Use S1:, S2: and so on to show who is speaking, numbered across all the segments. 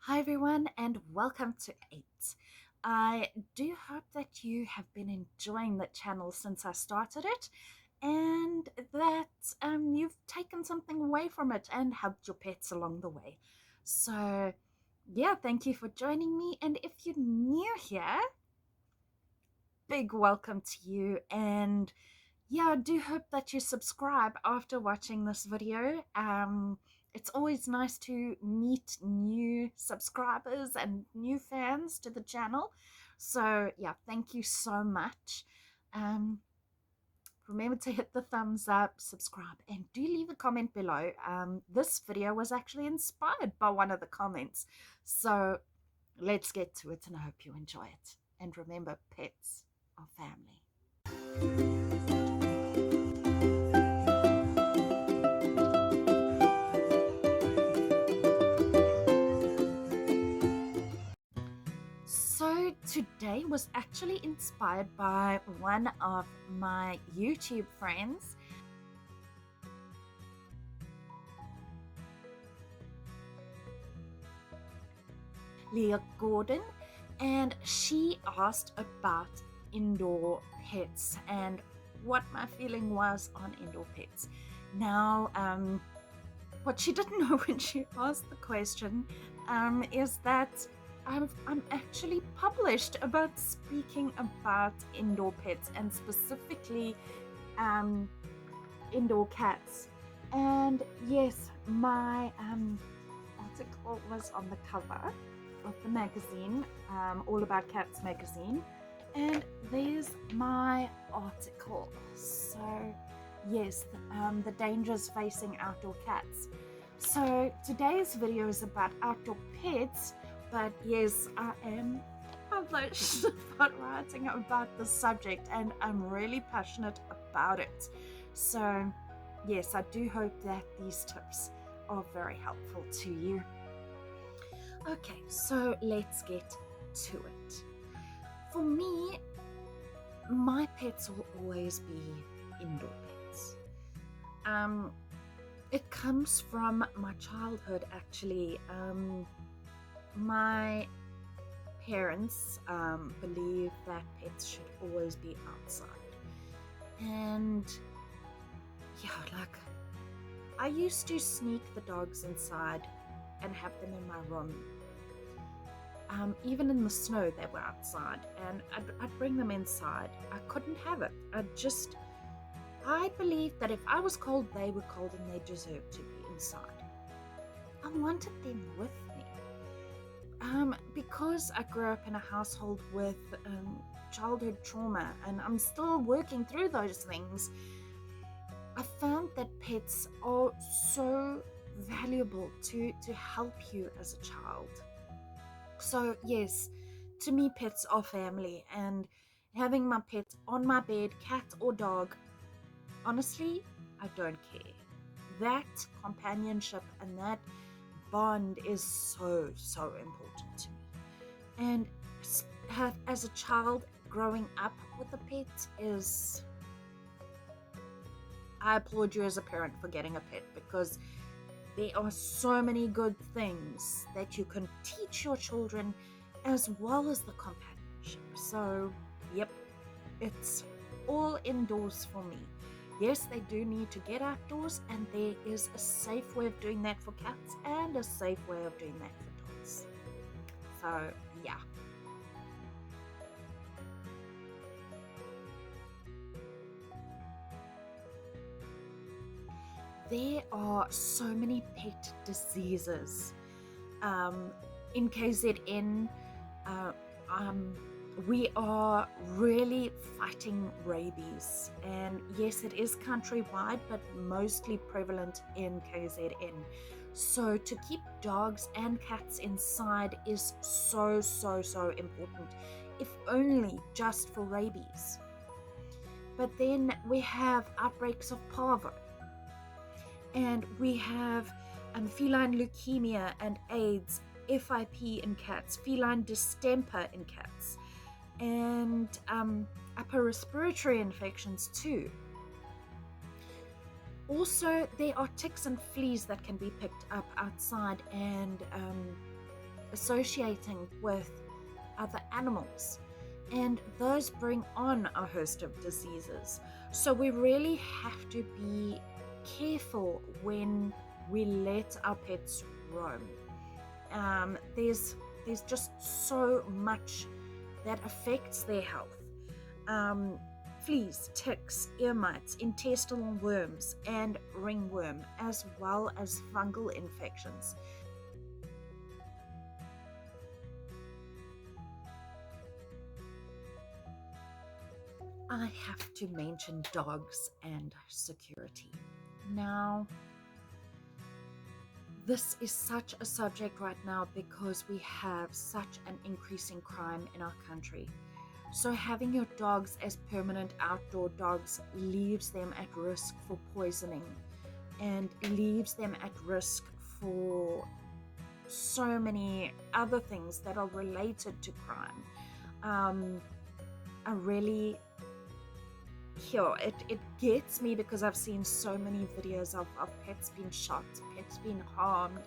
S1: Hi everyone and welcome to 8. I do hope that you have been enjoying the channel since I started it and that you've taken something away from it and helped your pets along the way. So yeah, thank you for joining me, and if you're new here, big welcome to you. And yeah, I do hope that you subscribe after watching this video. It's always nice to meet new subscribers and new fans to the channel. So yeah, thank you so much. Um, Remember to hit the thumbs up, subscribe, and do leave a comment below. This video was actually inspired by one of the comments. So let's get to it, and I hope you enjoy it. And remember, pets are family. So today was actually inspired by one of my YouTube friends. Leah Gordon, and she asked about indoor pets and what my feeling was on indoor pets. Now, what she didn't know when she asked the question is that I'm actually published about speaking about indoor pets, and specifically indoor cats. And yes, my article was on the cover of the magazine, All About Cats magazine, and there's my article. So yes, the dangers facing outdoor cats. So today's video is about outdoor pets, but yes, I am published about writing about the subject, and I'm really passionate about it. So yes, I do hope that these tips are very helpful to you. Okay, so let's get to it. For me, my pets will always be indoor pets. It comes from my childhood, actually. My parents believe that pets should always be outside. And yeah, like, I used to sneak the dogs inside and have them in my room. Even in the snow, they were outside, and I'd bring them inside. I couldn't have it. I believed that if I was cold, they were cold, and they deserved to be inside. I wanted them with me. Because I grew up in a household with childhood trauma, and I'm still working through those things, I found that pets are so valuable to help you as a child. So yes, to me, pets are family, and having my pet on my bed, cat or dog, honestly, I don't care. That companionship and that bond is so important to me. And as a child, growing up with a pet is, I applaud you as a parent for getting a pet, because there are so many good things that you can teach your children, as well as the companionship. So yep, it's all indoors for me. Yes, they do need to get outdoors, and there is a safe way of doing that for cats and a safe way of doing that for dogs. So yeah. There are so many pet diseases. In KZN, uh, um, we are really fighting rabies. And yes, it is countrywide, but mostly prevalent in KZN. So to keep dogs and cats inside is so important, if only just for rabies. But then we have outbreaks of parvo, and we have feline leukemia and AIDS, FIP in cats, feline distemper in cats, and upper respiratory infections too. Also, there are ticks and fleas that can be picked up outside, and associating with other animals, and those bring on a host of diseases. So we really have to be careful when we let our pets roam. There's just so much that affects their health. Um, Fleas, ticks, ear mites, intestinal worms, and ringworm, as well as fungal infections. I have to mention dogs and security. Now, this is such a subject right now because we have such an increase in crime in our country. So having your dogs as permanent outdoor dogs leaves them at risk for poisoning and leaves them at risk for so many other things that are related to crime. I really, it gets me because I've seen so many videos of pets being shot, pets being harmed,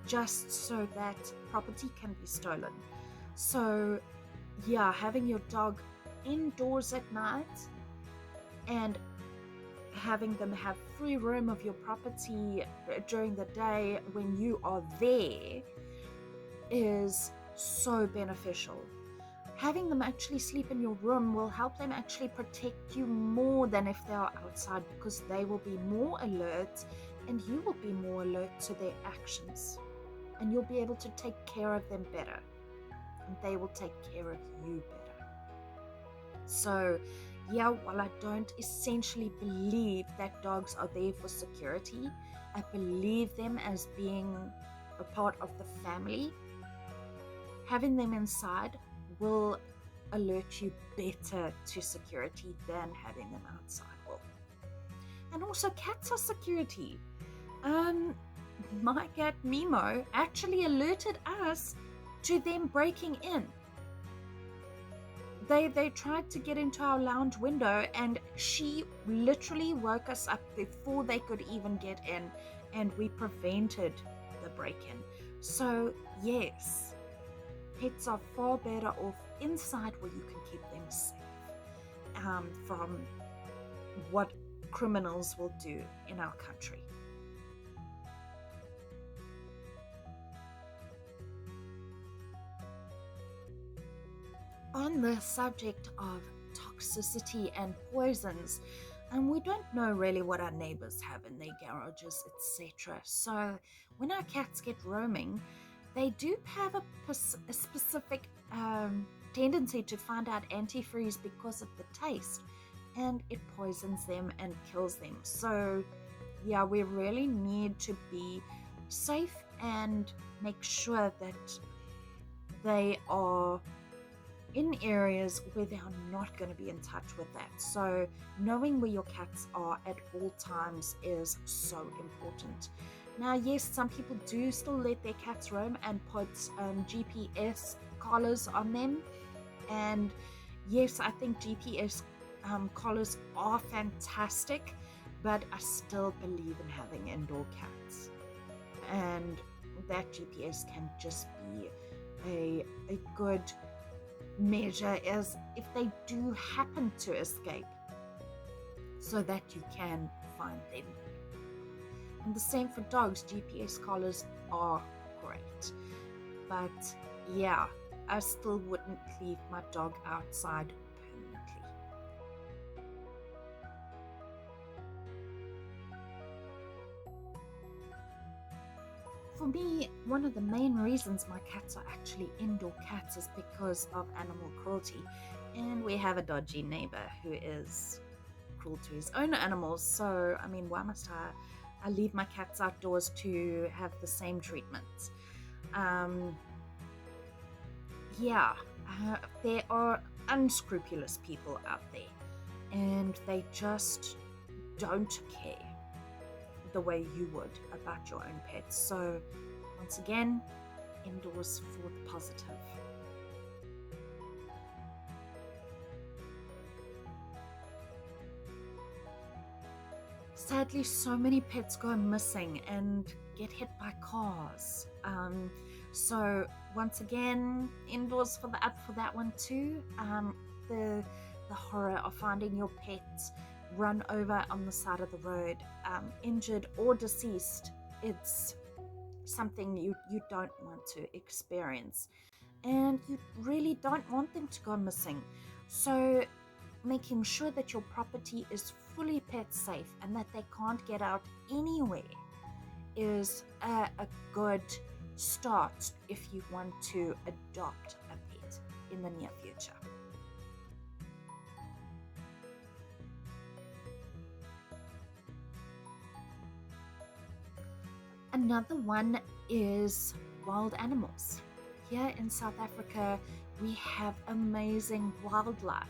S1: just so that property can be stolen. So yeah, having your dog indoors at night and having them have free roam of your property during the day when you are there is so beneficial. Having them actually sleep in your room will help them actually protect you more than if they are outside, because they will be more alert and you will be more alert to their actions, and you'll be able to take care of them better and they will take care of you better. So yeah, while I don't essentially believe that dogs are there for security, I believe them as being a part of the family. Having them inside will alert you better to security than having them outside will. And also, cats are security. My cat Mimo actually alerted us to them breaking in. They tried to get into our lounge window, and she literally woke us up before they could even get in, and we prevented the break-in. So yes, pets are far better off inside where you can keep them safe from what criminals will do in our country. On the subject of toxicity and poisons, and we don't know really what our neighbors have in their garages, etc. So when our cats get roaming, they do have a specific tendency to find out antifreeze because of the taste, and it poisons them and kills them. So yeah, we really need to be safe and make sure that they are in areas where they are not going to be in touch with that. So knowing where your cats are at all times is so important. Now, yes, some people do still let their cats roam and put GPS collars on them. And yes, I think GPS collars are fantastic, but I still believe in having indoor cats. And that GPS can just be a good measure as if they do happen to escape, so that you can find them. And the same for dogs, GPS collars are great. But yeah, I still wouldn't leave my dog outside permanently. For me, one of the main reasons my cats are actually indoor cats is because of animal cruelty. And we have a dodgy neighbor who is cruel to his own animals. So, I mean, why must I leave my cats outdoors to have the same treatment? Yeah, there are unscrupulous people out there, and they just don't care the way you would about your own pets. So once again, indoors for the positive. Sadly, so many pets go missing and get hit by cars. So once again, indoors for that one too. The horror of finding your pet run over on the side of the road, injured or deceased. It's something you don't want to experience, and you really don't want them to go missing. So making sure that your property is fully pet safe and that they can't get out anywhere is a good start if you want to adopt a pet in the near future. Another one is wild animals. Here in South Africa, we have amazing wildlife.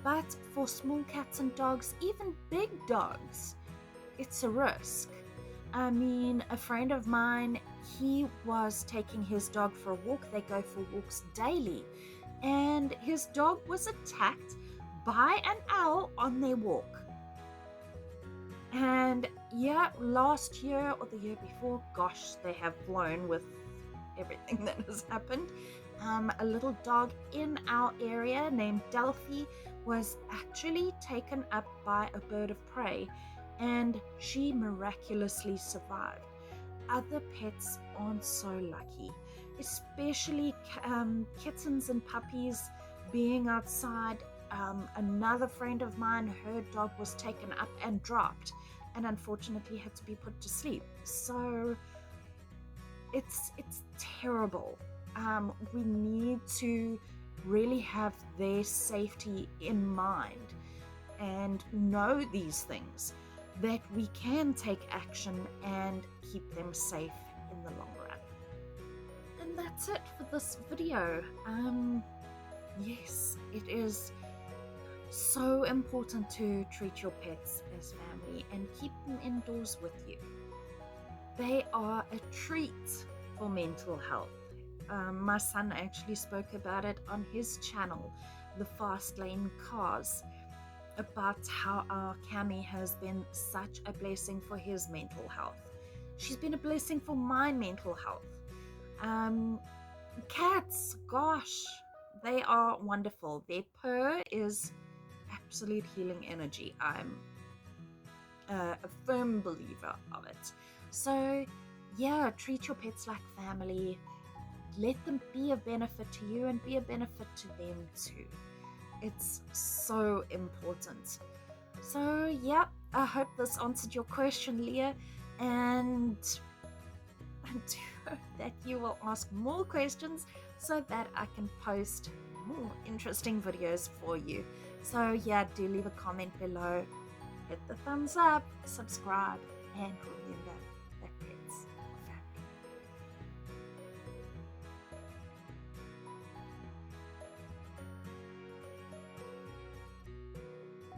S1: But for small cats and dogs, even big dogs, it's a risk. I mean, a friend of mine, he was taking his dog for a walk. They go for walks daily. And his dog was attacked by an owl on their walk. And yeah, last year or the year before, gosh, they have flown with everything that has happened. A little dog in our area named Delphi was actually taken up by a bird of prey, and she miraculously survived. Other pets aren't so lucky, especially kittens and puppies being outside. Another friend of mine, her dog was taken up and dropped, and unfortunately had to be put to sleep. So it's terrible. We need to really have their safety in mind and know these things, that we can take action and keep them safe in the long run. And that's it for this video. Yes, it is so important to treat your pets as family and keep them indoors with you. They are a treat for mental health. My son actually spoke about it on his channel, The Fast Lane Cars, about how our Cammy has been such a blessing for his mental health. She's been a blessing for my mental health. Cats, gosh, they are wonderful. Their purr is absolute healing energy. I'm a firm believer of it. So yeah, treat your pets like family. Let them be a benefit to you and be a benefit to them too. It's so important. So yeah, I hope this answered your question, Leah, and I do hope that you will ask more questions so that I can post more interesting videos for you. So yeah, do leave a comment below, hit the thumbs up, subscribe, and remember,